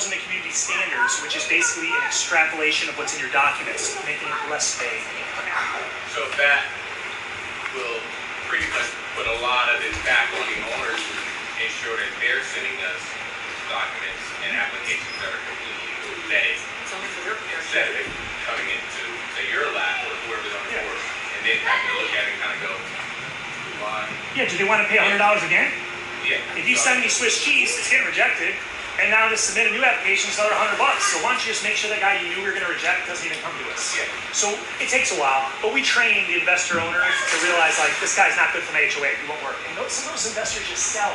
in the community standards, which is basically an extrapolation of what's in your documents, making it less vague. So that will pretty much put a lot of it back on the owners to ensure that they're sending us documents and applications that are completely vetted instead of it coming into, say, your lab or whoever's on the board, and then having to look at it and kind of go, why? Yeah, do they want to pay $100 again? Yeah. If you send me Swiss cheese, it's getting rejected, and now to submit a new application is another $100. So why don't you just make sure that guy you knew we were going to reject doesn't even come to us? Yeah. So it takes a while, but we train the investor owners to realize, like, this guy's not good for my HOA, it won't work. And some of those investors just sell.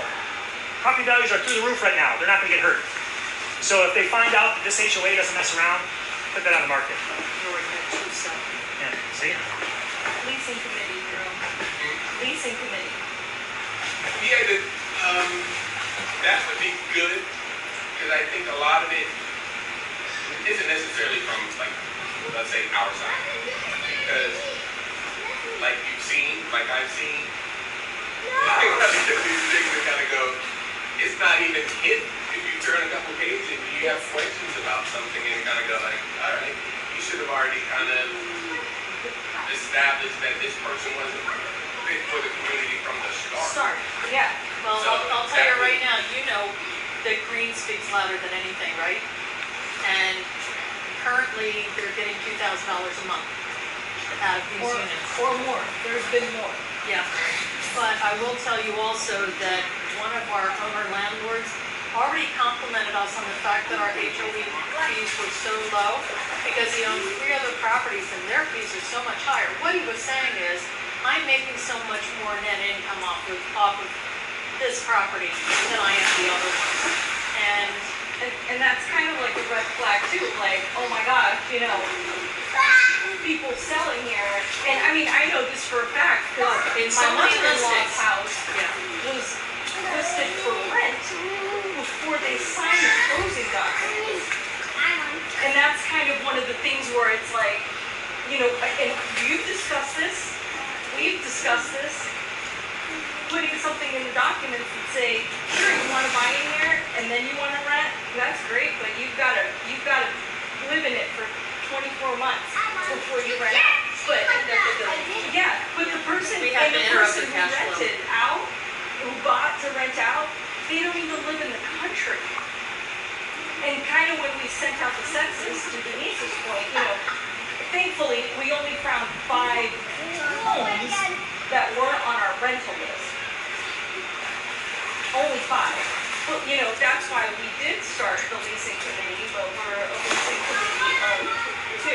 Property values are through the roof right now. They're not going to get hurt. So if they find out that this HOA doesn't mess around, put that on the market. Yeah, see? Leasing committee, leasing committee. Yeah, that would be good, because I think a lot of it isn't necessarily from, like, let's say, our side. Because, like you've seen, like I've seen, these things that kind of go, it's not even hit. If you turn a couple pages and you have questions about something and kind of go like, all right, you should have already kind of established that this person wasn't fit for the community from the start. Yeah. Well, So I'll tell you right now, you know that green speaks louder than anything, right? And currently, they're getting $2,000 a month out of these units. Or more. There's been more. Yeah. But I will tell you also that one of our owner landlords already complimented us on the fact that our HOA fees were so low because he owns 3 other properties and their fees are so much higher. What he was saying is, I'm making so much more net income off of this property than I am the other ones. And that's kind of like a red flag too. Like, oh my gosh, you know, people selling here. And I mean, I know this for a fact because my mother-in-law's house was listed for rent before they signed the closing documents. And that's kind of one of the things where it's like, you know, and you've discussed this, we've discussed this, putting something in the documents that say, sure, you want to buy in here and then you want to rent, that's great, but you've got to live in it for 24 months before you rent out. But but the person who rented out, who bought to rent out, they don't even live in the country. And kind of when we sent out the census, to Denise's point, you know, thankfully we only found 5 homes that weren't on our rental list. Only 5. Well, you know, that's why we did start the leasing committee, but we're a leasing committee of 2.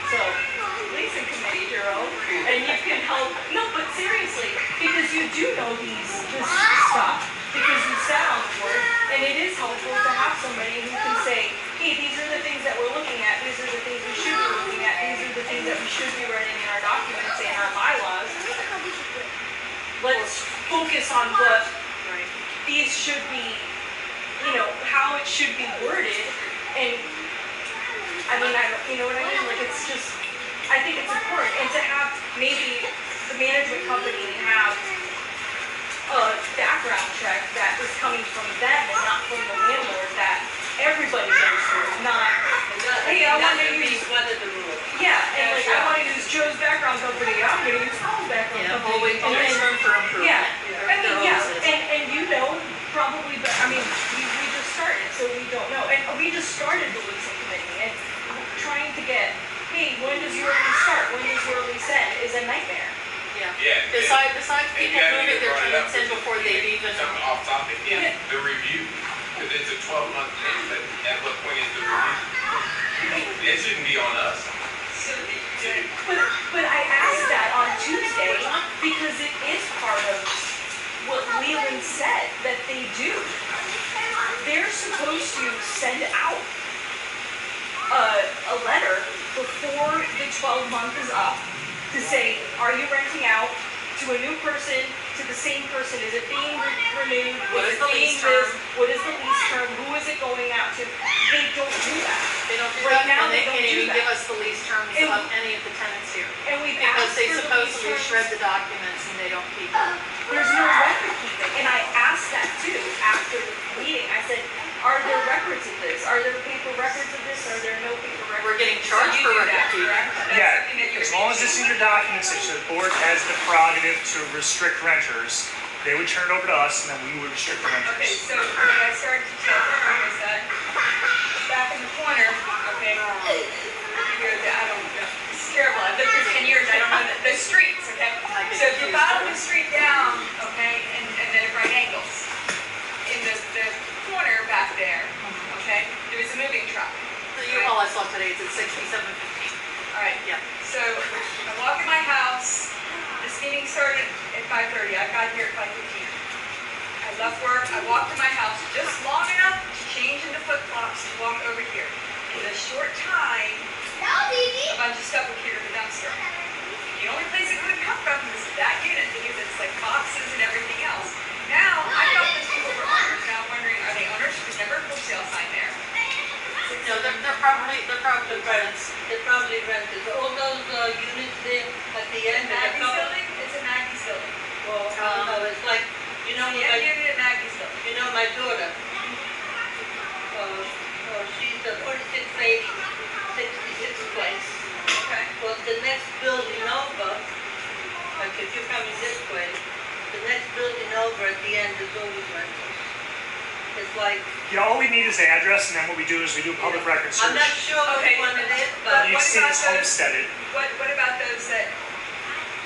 So, leasing committee, Jerome, and you can help. No, but seriously, because you do know this stuff, because you sat on the board, and it is helpful to have somebody who can say, hey, these are the things that we're looking at, these are the things we should be looking at, these are the things that we should be writing in our documents and our bylaws. Let's focus on what these should be, you know, how it should be worded, and I mean, you know what I mean? Like, it's just, I think it's important, and to have maybe the management company have a background check that is coming from them and not from the landlord that everybody goes through, not, hey, I want to use one of the rules. Yeah, and like, I want to use Joe's background company, I'm going to use Paul's background company. And there's room for improvement. Yeah, I mean, and you know, probably, but I mean, we just started, so we don't know. And we just started the leasing committee, and trying to get, hey, when does your lease start? When does your lease end? Is a nightmare. Yeah. Besides people moving their tenants in before they've even. Something off topic. Yeah. The review. Because it's a 12-month thing, but at what point is the review? It shouldn't be on us. But I asked that on Tuesday because it is part of what Leland said that they do. They're supposed to send out a letter before the 12-month is up to say, are you renting out to a new person, to the same person? Is it being renewed? What is the lease term? What is the lease term? Who is it going out to? They don't do that. They don't do right that, now. And they don't can't do even that. give us the lease terms of any of the tenants here. And we've because asked they for supposedly the lease shred terms. the documents and they don't keep them. There's no record keeping. And I asked that too after the meeting. I said, are there records of this? Are there paper records of this? Are there no paper records? We're getting So charged you for do record that, keeping. correct? That's Yeah, something that you as would long do. as it's in your documents that the board has the prerogative to restrict renters, they would turn it over to us and then we would restrict the renters. Okay, so what I started to tell her was that back in the corner, okay, I don't know, this is terrible, I've lived here 10 years, I don't know the streets, okay? So if you follow the street down, okay, and then at right angles, in the corner back there, okay, there was a moving truck. The U-Haul I saw today, it's at 6715. All right, Yeah. so I walk in my house, this meeting started at 5:30, I got here at 5:15. I left work, I walked to my house just long enough to change into flip-flops to walk over here. In a short time, a bunch of stuff would here at the dumpster. The only place it could come from was that unit because it's like boxes and everything else. Now, I thought those people were owners, now I'm wondering, are they owners? There's never a for sale sign there. No, they're probably rents. They're probably rented. All those units there at the end. Maggie's building? It's a Maggie's building. Well, I don't know. It's like, you know, The end unit at Maggie's building. you know, my daughter. She's 4680, 66th place. Okay. Well, the next building over, like if you're coming this way, the next building over at the end is always rentals. It's like, Yeah, all we need is the address and then what we do is we do a public record search. I'm not sure Okay. which one it is, but You What see about it's those- homesteaded. What about those that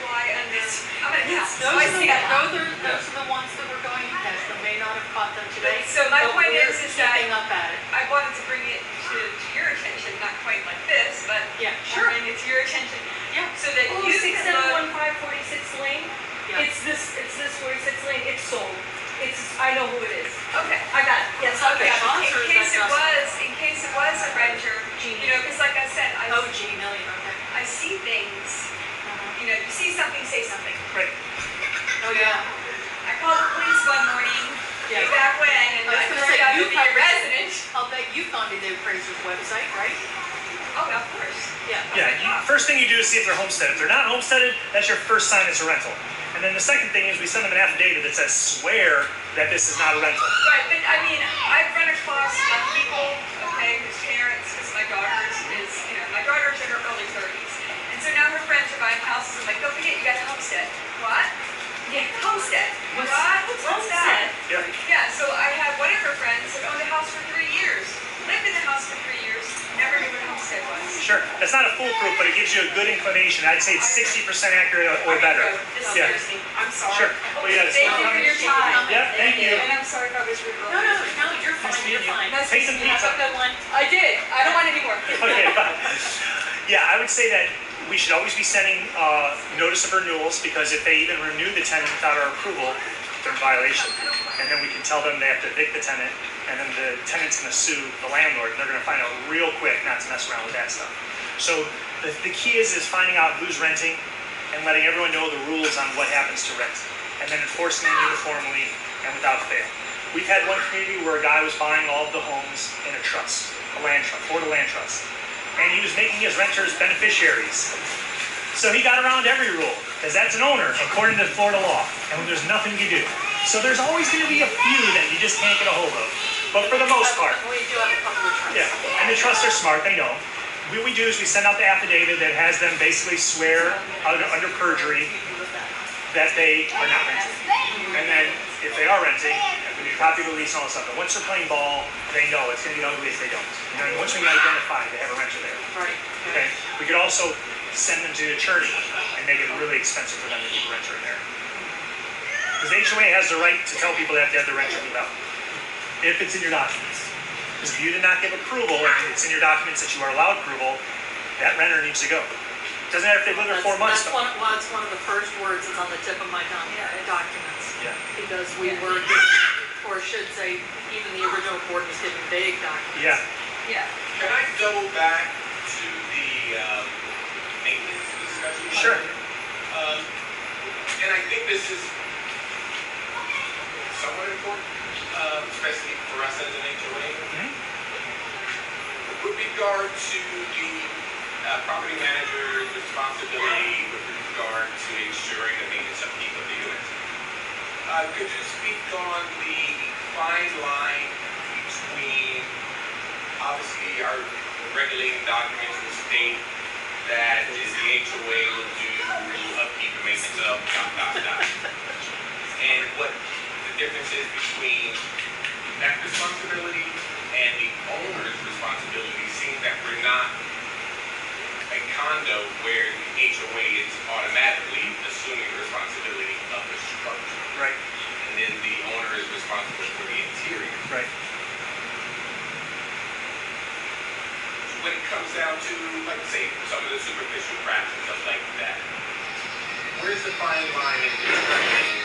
fly under, I'm gonna count, so Those I are see that. those are the ones that were going to test. They may not have caught them today. So my but point we're is that keeping up at it. I wanted to bring it to your attention, not quite like this, but Yeah, bring it to your attention, Yeah. so that Oh, you can look. 6715 46th Lane. Yeah. It's this 46th Lane. It's sold. I know who it is. Okay. I got it. Yes. Okay, Sean's or in is case that in case it was a renter, you know, because like I said, Oh, G million, okay. I see things, you know, you see something, say something. Right. Oh, yeah. I called the police one morning, way Yeah. back when, and I was I gonna turned say, out to you be a probably- resident. I'll bet you've gone to the appraiser's website, right? Oh, of course. Yeah. First thing you do is see if they're homesteaded. If they're not homesteaded, that's your first sign it's a rental. And then the second thing is we send them an affidavit that says swear that this is not a rental. Right, but I mean, I've run across people, okay, whose parents, because my daughter's is, you know, my daughter's in her early 30s. And so now her friends are buying houses. I'm like, don't forget, you got a homestead. What? Yeah, homestead. What? What's that? Yeah. Yeah, so I had one of her friends that owned a house for 3 years, lived in the house for 3 years, never knew what a homestead was. Sure. That's not a foolproof, but it gives you a good inclination. I'd say it's 60% accurate or better. This Yeah. scares me. I'm sorry. Sure. Well, yeah, it's Thank no you for comment. your time. Yeah, thank you. And I'm sorry if I was rude. No, you're fine, meeting you're you. fine. Nice Take some meeting you. pizza. Have a good one. I did. I don't want any more. Okay, bye. Yeah, I would say that we should always be sending notice of renewals because if they even renew the tenant without our approval, they're in violation. And then we can tell them they have to evict the tenant, and then the tenant's going to sue the landlord, and they're going to find out real quick not to mess around with that stuff. So the key is finding out who's renting and letting everyone know the rules on what happens to rent, and then enforcing them uniformly and without fail. We've had one community where a guy was buying all of the homes in a trust, a land trust, Florida land trust, and he was making his renters beneficiaries. So he got around every rule, because that's an owner, according to Florida law, and there's nothing you do. So there's always going to be a few that you just can't get a hold of. But for the most part, We do have a couple of trusts. yeah, and the trusts are smart, they know. What we do is we send out the affidavit that has them basically swear under perjury that they are not renting. And then if they are renting, we need a copy of the lease and all that stuff. But once they're playing ball, they know it's going to get ugly if they don't. And then once we identify they have a renter there. Right. Okay, we could also send them to the attorney and make it really expensive for them to keep a renter in there. Because the HOA has the right to tell people they have to have the renter move out, if it's in your documents. Because if you did not give approval and it's in your documents that you are allowed approval, that renter needs to go. Doesn't matter if they live there 4 months. That's one of the first words that's on the tip of my tongue, documents. Yeah. Because we were given, or I should say, even the original board was given vague documents. Yeah. Yeah. Can I go back to the maintenance discussion? Sure. And I think this is somewhat important, especially for us as an HOA. With regard to the property manager's responsibility with regard to ensuring the maintenance upkeep of the units. Could you speak on the fine line between building documents will state that the HOA will do upkeep and maintenance of ... And what the difference is between that responsibility and the owner's responsibility, seeing that we're not a condo where the HOA is automatically assuming the responsibility of the structure. Right. And then the owner is responsible for the interior. Right. When it comes down to, like, say, some of the superficial cracks and stuff like that, where's the fine line in determining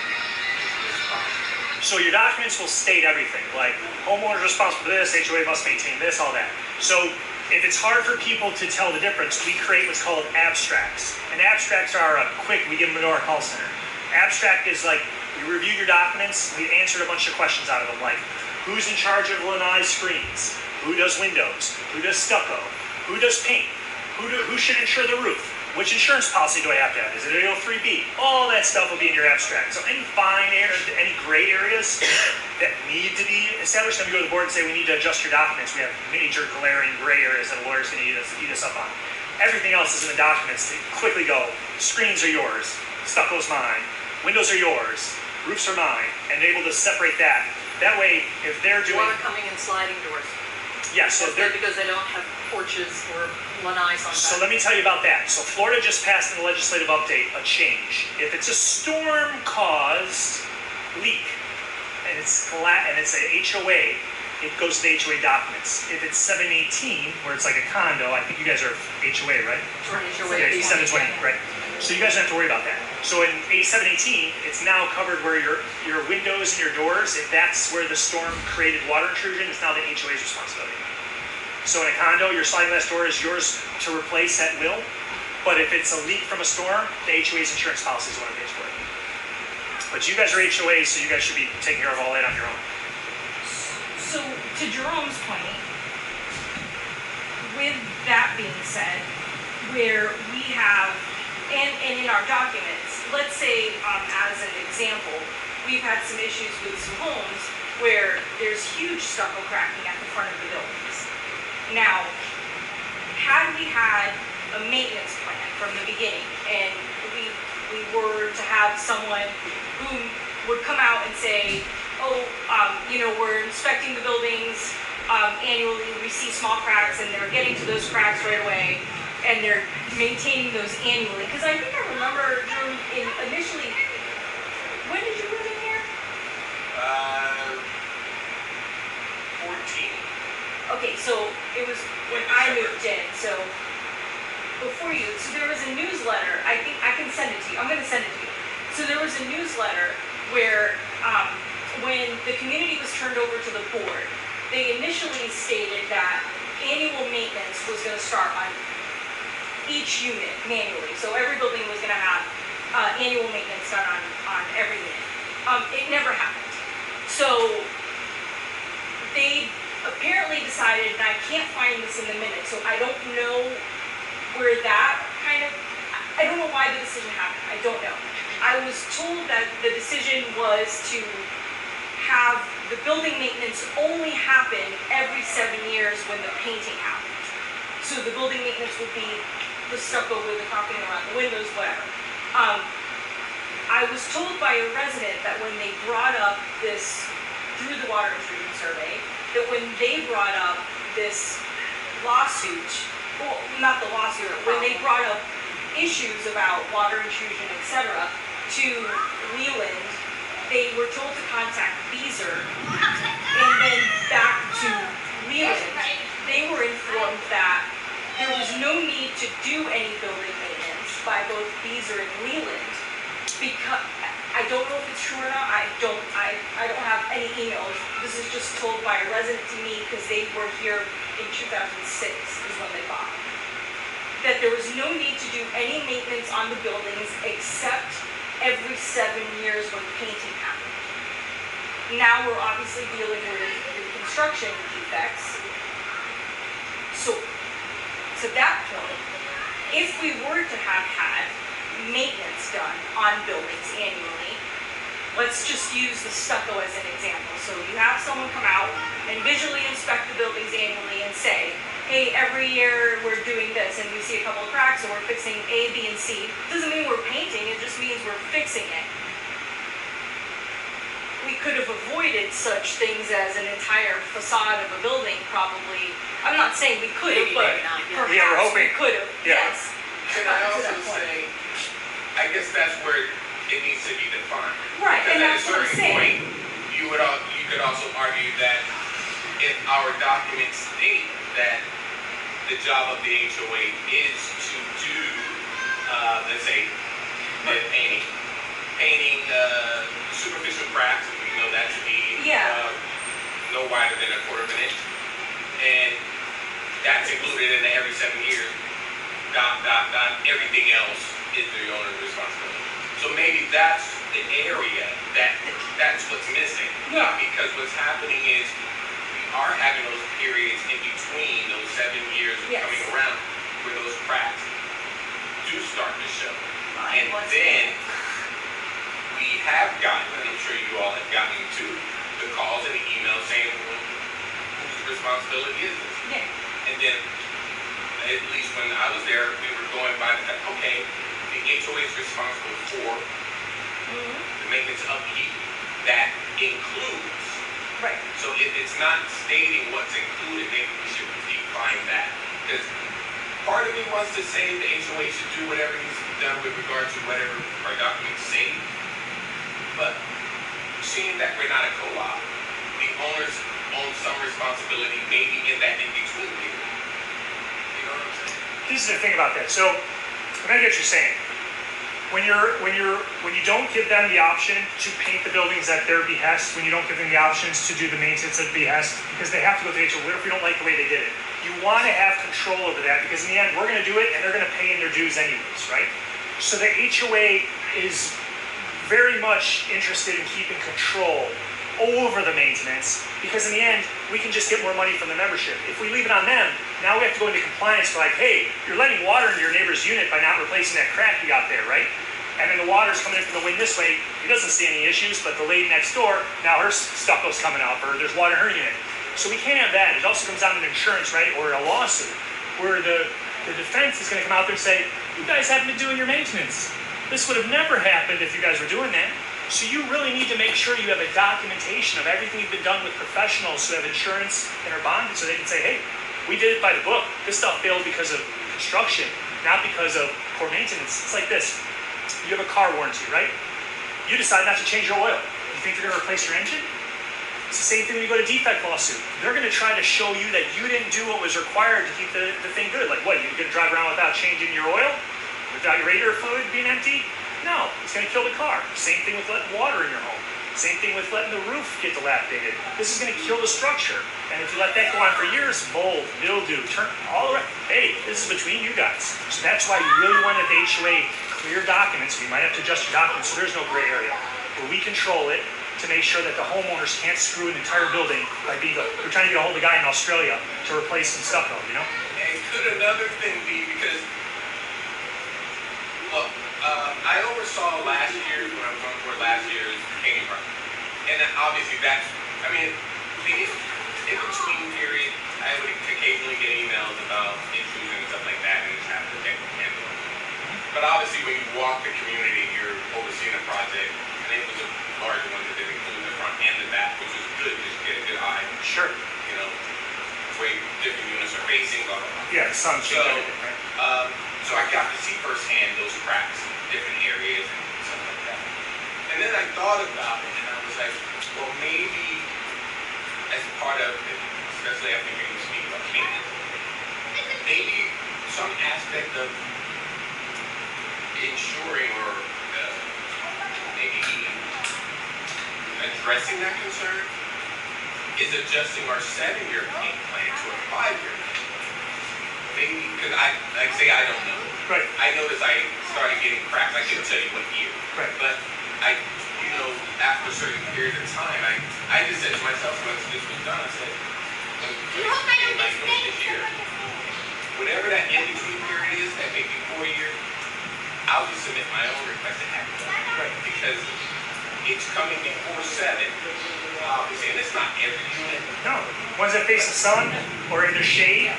responsibility? So your documents will state everything, like homeowner's responsible for this, HOA must maintain this, all that. So if it's hard for people to tell the difference, we create what's called abstracts. And abstracts are quick, we give them to our call center. Abstract is like, we reviewed your documents, we answered a bunch of questions out of them, like who's in charge of lanai screens? Who does windows? Who does stucco? Who does paint? Who should insure the roof? Which insurance policy do I have to have? Is it 803B? All that stuff will be in your abstract. So any fine areas, any gray areas that need to be established, then we go to the board and say we need to adjust your documents. We have major glaring gray areas that a lawyer's going to eat us up on. Everything else is in the documents to quickly go, screens are yours, stucco's mine, windows are yours, roofs are mine, and able to separate that. That way, if they're doing... Water coming in sliding doors. Yeah, so they're... Because they don't have porches or lanais on So that. let me tell you about that. So Florida just passed in the legislative update a change. If it's a storm-caused leak and it's flat and it's an HOA, it goes to the HOA documents. If it's 718, where it's like a condo, I think you guys are HOA, right? HOA Yeah, 720, right? So you guys don't have to worry about that. So in 718, it's now covered where your windows and your doors, if that's where the storm created water intrusion, it's now the HOA's responsibility. So in a condo, your sliding glass door is yours to replace at will. But if it's a leak from a storm, the HOA's insurance policy is what it pays for it. But you guys are HOAs, so you guys should be taking care of all that on your own. So to Jerome's point, with that being said, where we have, and in our documents, let's say as an example, we've had some issues with some homes where there's huge stucco cracking at the front of the buildings. Now, had we had a maintenance plan from the beginning, and we were to have someone who would come out and say, oh, we're inspecting the buildings annually, we see small cracks, and they're getting to those cracks right away, and they're maintaining those annually. Because I think I remember initially, when did you move in here? 14. Okay, so it was when I moved in, so before you, so there was a newsletter, I think I can send it to you, I'm gonna send it to you. So there was a newsletter where when the community was turned over to the board, they initially stated that annual maintenance was gonna start on each unit manually. So every building was gonna have annual maintenance done on every unit. It never happened. So they apparently decided, and I can't find this in the minutes, so I don't know where that I don't know why the decision happened, I don't know. I was told that the decision was to have the building maintenance only happen every 7 years when the painting happened. So the building maintenance would be the stucco with the caulking around the windows, whatever. I was told by a resident that when they brought up this, through the water intrusion survey, that when they brought up this lawsuit, well, not the lawsuit, when they brought up issues about water intrusion, etc., to Leland, they were told to contact Beazer, and then back to Leland, they were informed that there was no need to do any building maintenance by both Beazer and Leland, because I don't know if it's true or not. I don't have any emails. This is just told by a resident to me because they were here in 2006 is when they bought. That there was no need to do any maintenance on the buildings except every 7 years when painting happened. Now we're obviously dealing with reconstruction defects. So to that point, if we were to have had maintenance done on buildings annually, let's just use the stucco as an example. So you have someone come out and visually inspect the buildings annually and say, hey, every year we're doing this and we see a couple of cracks and we're fixing A, B, and C. Doesn't mean we're painting, it just means we're fixing it. We could have avoided such things as an entire facade of a building probably. I'm not saying we could have, Maybe, but maybe not, yeah. perhaps Yeah, we're we hoping. could have, Yeah. yes. Can I To also that point. say, I guess that's where it needs to be defined. Right, and Because that's what I'm at a certain saying. point, you could also argue that if our documents state that the job of the HOA is to do, let's say, painting superficial cracks, we know that to be Yeah. no wider than a quarter of an inch, and that's included in the every 7 years. Everything else is the owner's responsibility. So maybe that's the area that's what's missing. Yeah. Because what's happening is we are having those periods in between those 7 years of Yes. coming around where those cracks do start to show. Fine, And let's then we have gotten, and I'm sure you all have gotten to the calls and the emails saying, well, whose responsibility is this? Yeah. And then, at least when I was there, we were going by the fact, okay, the HOA is responsible for the maintenance upkeep. That includes. Right. So if it's not stating what's included, maybe we should define that. Because part of me wants to say the HOA should do whatever needs to be done with regard to whatever our documents say. But seeing that we're not a co-op, the owners own some responsibility maybe in that in-between period. You know what I'm saying? This is the thing about that. So, when I get what you're saying, when you don't give them the option to paint the buildings at their behest, when you don't give them the options to do the maintenance at behest, because they have to go to the HOA, what if we don't like the way they did it? You want to have control over that, because in the end, we're going to do it, and they're going to pay in their dues anyways, right? So the HOA is very much interested in keeping control over the maintenance, because in the end, we can just get more money from the membership. If we leave it on them, now we have to go into compliance for like, hey, you're letting water into your neighbor's unit by not replacing that crack you got there, right? And then the water's coming in from the wind this way, he doesn't see any issues, but the lady next door, now her stuff goes coming out, or there's water in her unit. So we can't have that. It also comes down to insurance, right, or a lawsuit, where the defense is gonna come out there and say, you guys haven't been doing your maintenance. This would have never happened if you guys were doing that. So you really need to make sure you have a documentation of everything you've been done with professionals who have insurance and are bonded, so they can say, hey, we did it by the book. This stuff failed because of construction, not because of poor maintenance. It's like this. You have a car warranty, right? You decide not to change your oil. You think you're gonna replace your engine? It's the same thing when you go to defect lawsuit. They're gonna try to show you that you didn't do what was required to keep the thing good. Like what, you're gonna drive around without changing your oil? Without your radiator fluid being empty? No, it's gonna kill the car. Same thing with letting water in your home. Same thing with letting the roof get dilapidated. This is gonna kill the structure. And if you let that go on for years, mold, mildew, turn all around. Hey, this is between you guys. So that's why you really want at the HOA clear documents. You might have to adjust your documents so there's no gray area. Where we control it to make sure that the homeowners can't screw an entire building by being we're trying to get a hold of a guy in Australia to replace some stuff though, you know? And could another thing be because, look, I oversaw last year, when I was on board last year's painting project. And obviously that's, I mean, the in-between period, I would occasionally get emails about intrusion and stuff like that, and just have to handle it. But obviously when you walk the community, you're overseeing a project, and it was a larger one that did include the front and the back, which was good, just get a good eye. Sure. You know, way different units are facing, blah, blah, blah. Yeah, sun So, changed everything, right? so I got to see firsthand those cracks, different areas and stuff like that. And then I thought about it and I was like, well, maybe as part of, especially after hearing you speak about maintenance, maybe some aspect of ensuring or maybe addressing that concern is adjusting our 7-year paint plan to a 5-year plan. Maybe, because I don't know. Right. I noticed I started getting cracks. I couldn't tell you what year. Right. But after a certain period of time, I just said to myself once this was done, I said, this year, whatever that in-between period is, that may be 4 years, I'll just submit my own request to have it done. Right. Because it's coming before 7, obviously, and it's not every unit. No, ones that face the sun or in the shade,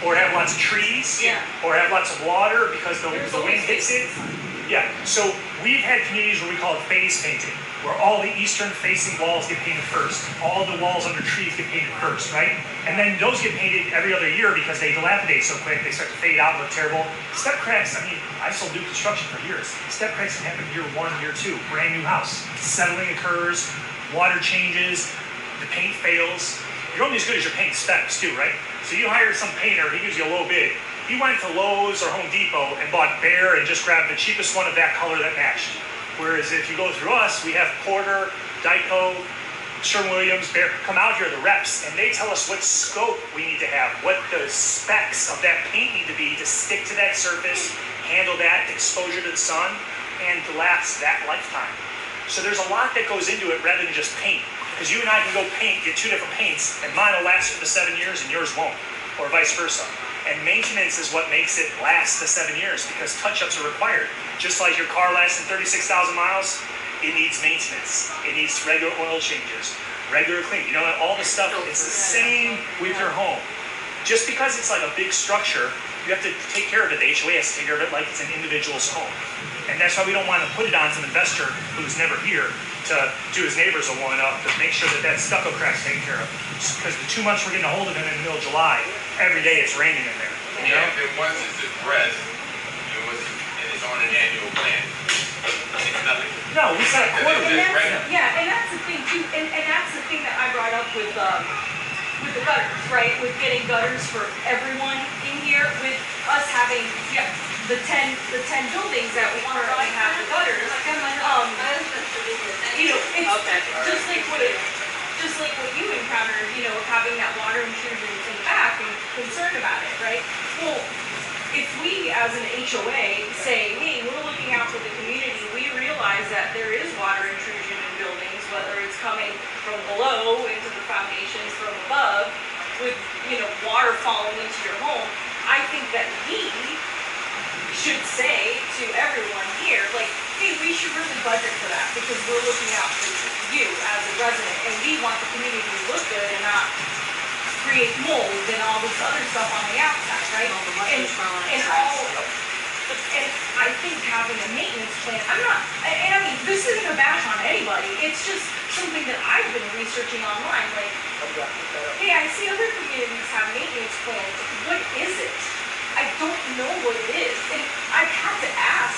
or have lots of trees, Yeah. or have lots of water because the There's wind always hits it. Yeah, so we've had communities where we call it phase painting, where all the eastern facing walls get painted first. All the walls under trees get painted first, right? And then those get painted every other year because they dilapidate so quick, they start to fade out and look terrible. Step cracks, I mean, I sold new construction for years. Step cracks can happen year 1, year 2, brand new house. Settling occurs, water changes, the paint fails. You're only as good as your paint specs too, right? So you hire some painter, he gives you a low bid. He went to Lowe's or Home Depot and bought bare and just grabbed the cheapest one of that color that matched. Whereas if you go through us, we have Porter, Dyco, Sherwin-Williams, Bear, come out here, the reps, and they tell us what scope we need to have, what the specs of that paint need to be to stick to that surface, handle that exposure to the sun, and to last that lifetime. So there's a lot that goes into it rather than just paint. Because you and I can go paint, get 2 different paints, and mine will last for the 7 years and yours won't, or vice versa. And maintenance is what makes it last the 7 years because touch-ups are required. Just like your car lasting 36,000 miles, it needs maintenance. It needs regular oil changes, regular clean. You know, all the stuff, it's the same with your home. Just because it's like a big structure, you have to take care of it. The HOA has to take care of it like it's an individual's home. And that's why we don't want to put it on some investor who's never here to do his neighbors a one-up, to make sure that that stucco crack's taken care of. Because the 2 months we're getting a hold of him in the middle of July, every day it's raining in there. You know? Yeah, and once it's addressed, and it's on an annual plan, it's nothing. No, we said a quarter. It's just random. Yeah, and that's the thing too, and that's the thing that I brought up with the gutters, right? With getting gutters for everyone in here, with us having, the 10 buildings that we currently have the gutters. You know, it's just like what you encountered, you know, having that water intrusion in the back and concerned about it, right? Well, if we as an HOA say, hey, we're looking out for the community, we realize that there is water intrusion in buildings, whether it's coming from below into the foundations, from above, with, you know, water falling into your home, I think that we should say to everyone here, like, hey, we should really budget for that because we're looking out for you as a resident and we want the community to look good and not create mold and all this other stuff on the outside, right? And I think having a maintenance plan, I mean, this isn't a bash on anybody, it's just something that I've been researching online, like, hey, I see other communities have maintenance plans, what is it? I don't know what it is, and I've had to ask,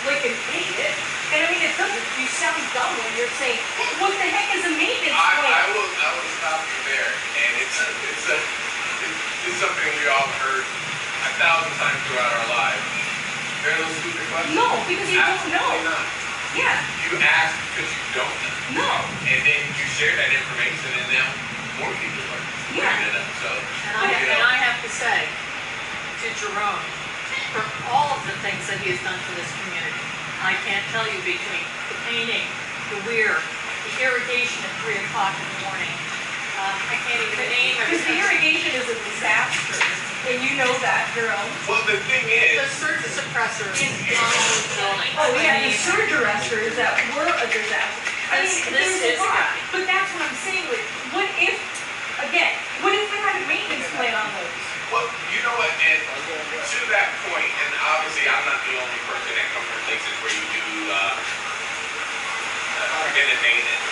like an idiot, and I mean, it doesn't, you sound dumb when you're saying, what the heck is a maintenance plan? I will stop you there, and it's something we all heard 1,000 times throughout our lives. They're those stupid questions. No, because you don't know. Absolutely not. Yeah. You ask because you don't know. No. And then you share that information, and now more people are bringing it up. So, And I have to say to Jerome, for all of the things that he has done for this community, I can't tell you between the painting, the weir, the irrigation at 3 o'clock in the morning. I can't even name Because the everything. irrigation is a disaster, and you know that, Jerome. well, the thing The is, surge suppressor is on the building. Oh, yeah, the surge arresters that were a disaster. I mean, This there's is a lot, right. but that's what I'm saying, like, what if we had a maintenance plan on those? well, you know what, and to that point, and obviously I'm not the only person that comes from places where you do preventive maintenance,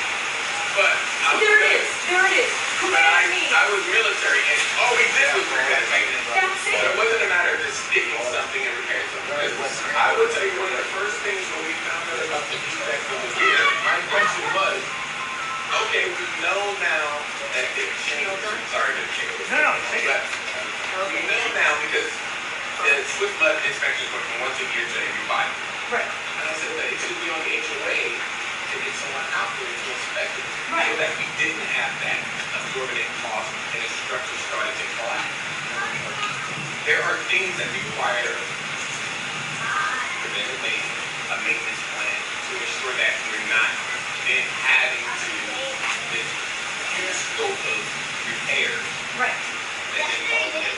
but There it is. But I was military, and all we did was preventive maintenance. That's So it. it wasn't a matter of just sticking something and repairing something. I would tell you one of the first things when we found out about the defect of the gear, my question was, okay, we know now that it changed. Sorry to change. No, take it. But we know now because the Swift Mud inspections went from once a year to every 5 years. Right. And I said, but it should be on the HOA to get someone out there to inspect it. Right. So that we didn't have that absorbent cost and the structure started to collapse. There are things that require preventive maintenance, a maintenance plan to ensure that we're not then having to this huge scope of repair Right. that then falls in.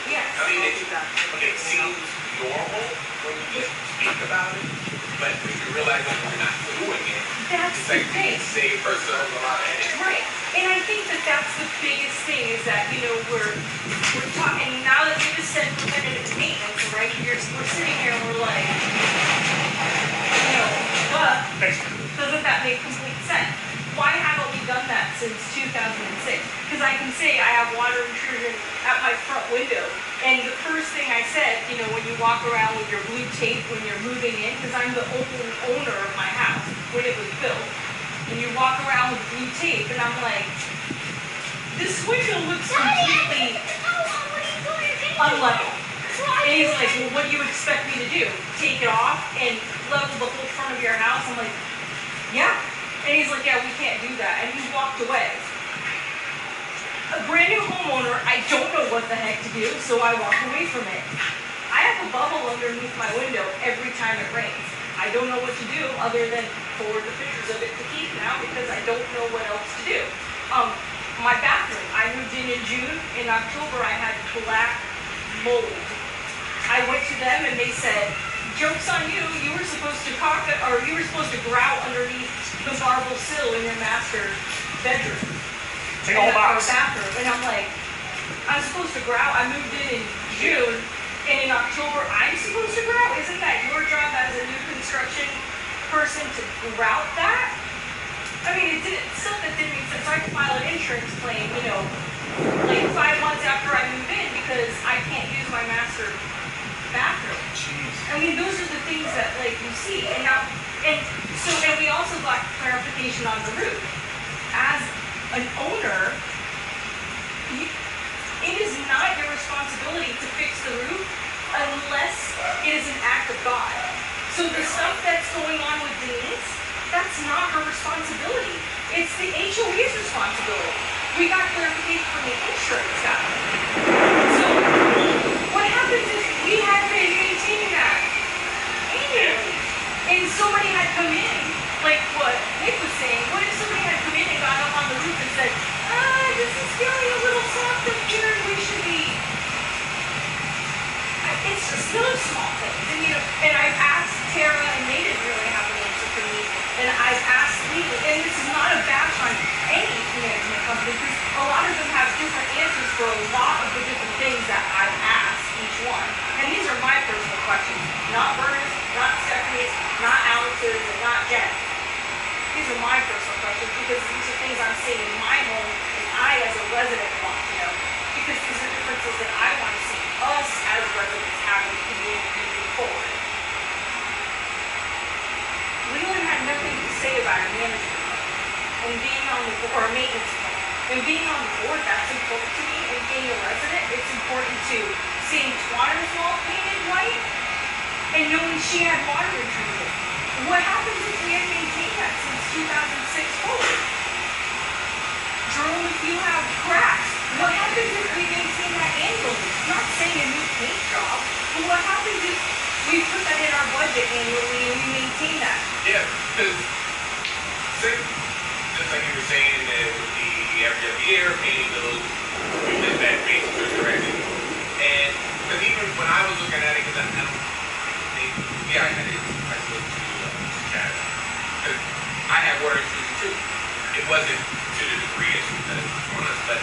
Yes. I mean, it seems normal when you just speak about it, but when you realize that you're not doing it, That's it's the like thing. you save yourself a lot of headache. Right, and I think that that's the biggest thing is that, you know, we're talking, now that we just said preventative maintenance, right? We're sitting here and we're like, you know, but Thanks. doesn't that make complete sense? Why haven't we done that since 2006? Because I can say I have water intrusion at my front window, and the first thing I said, you know, when you walk around with your blue tape when you're moving in, because I'm the owner of my house when it was built, and you walk around with blue tape, and I'm like, this window looks completely unlevel. And he's like, well, what do you expect me to do? Take it off and level the whole front of your house? I'm like, yeah. And he's like, yeah, we can't do that. And he walked away. A brand new homeowner, I don't know what the heck to do, so I walk away from it. I have a bubble underneath my window every time it rains. I don't know what to do other than forward the pictures of it to Keith now because I don't know what else to do. My bathroom, I moved in June. In October, I had black mold. I went to them and they said, joke's on you, you were supposed to grout underneath the marble sill in your master bedroom. Take a whole Our box. bathroom. And I'm like, I'm supposed to grout. I moved in June, and in October, I'm supposed to grout? Isn't that your job as a new construction person to grout that? I mean, stuff that didn't make sense. I filed an insurance claim, you know, like 5 months after I moved in because I can't use my master bathroom. Jeez. I mean, those are the things that, like, you see. And now, and we also got clarification on the roof. As an owner, it is not your responsibility to fix the roof unless it is an act of God. So the stuff that's going on with Denise, that's not her responsibility. It's the HOA's responsibility. We got clarification from the insurance guy. So what happens is we had been maintaining that annually. And somebody had come in, like what Nick was saying, what if somebody had come in and got up on the roof and said, this is feeling a little soft up here and we should be. It's just those small things. And, you know, and I've asked Tara and they didn't really have an answer for me. And I've asked legal, and this is not a bash on any management company because a lot of them have different answers for a lot of the different things that I've asked each one. And these are my personal questions, not Berna's, not Stephanie's, not Alex's, and not Jen. These are my personal questions because these are things I'm seeing in my home and I as a resident want to know. Because these are differences that I want to see us as residents having to community move forward. Leland had nothing to say about a management plan and being on the board, or a maintenance plan. And being on the board, that's important to me. And being a resident, it's important to seeing Twanner's wall painted white and knowing she had water intrusion. What happens if we had maintained that since 2006 forward? Jerome, if you have cracks, what happens if we maintain that annually? Not saying a new paint job, but what happens if we put that in our budget annually and we maintain that? Yeah, because just like you were saying that with the every other year, painting those that bases are corrected. And because even when I was looking at it, because I had it, I spoke to Canada. Because I had water intrusion too. It wasn't to the degree as on us, but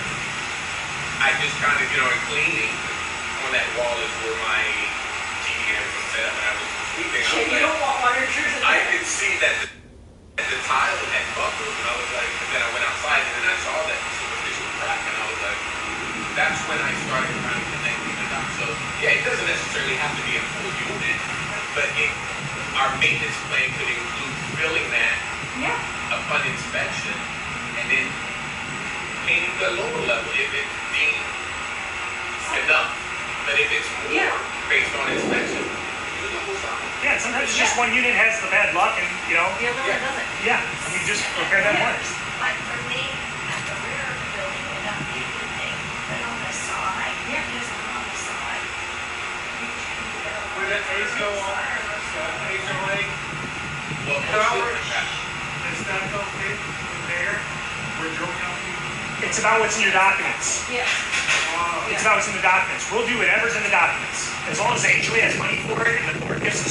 I just kind of, in cleaning on that wall is where my TV was set up and I was sweeping. You don't want water intrusion I there. could see that the tile had buckled, and I was like, and then I went outside and then I saw that superficial crack, and I was like, that's when I started kind of connecting the dots. So yeah, it doesn't necessarily have to be a full unit, but our maintenance plan could include filling that upon inspection, and then painting the lower level if it deemed enough. But if it's more based on inspection, do the whole side. Yeah, sometimes it's just one unit has the bad luck and, The other one doesn't. yeah, and you just repair that once. Like for me, at the rear of the building, it don't be anything, but on the side, just on the side. Where that phase go on, phase away, Well, coverage, is that okay there, where Joe County? It's about what's in your documents. Yes. It's about what's in the documents. We'll do whatever's in the documents. As long as the HOA has money for it and the board gives us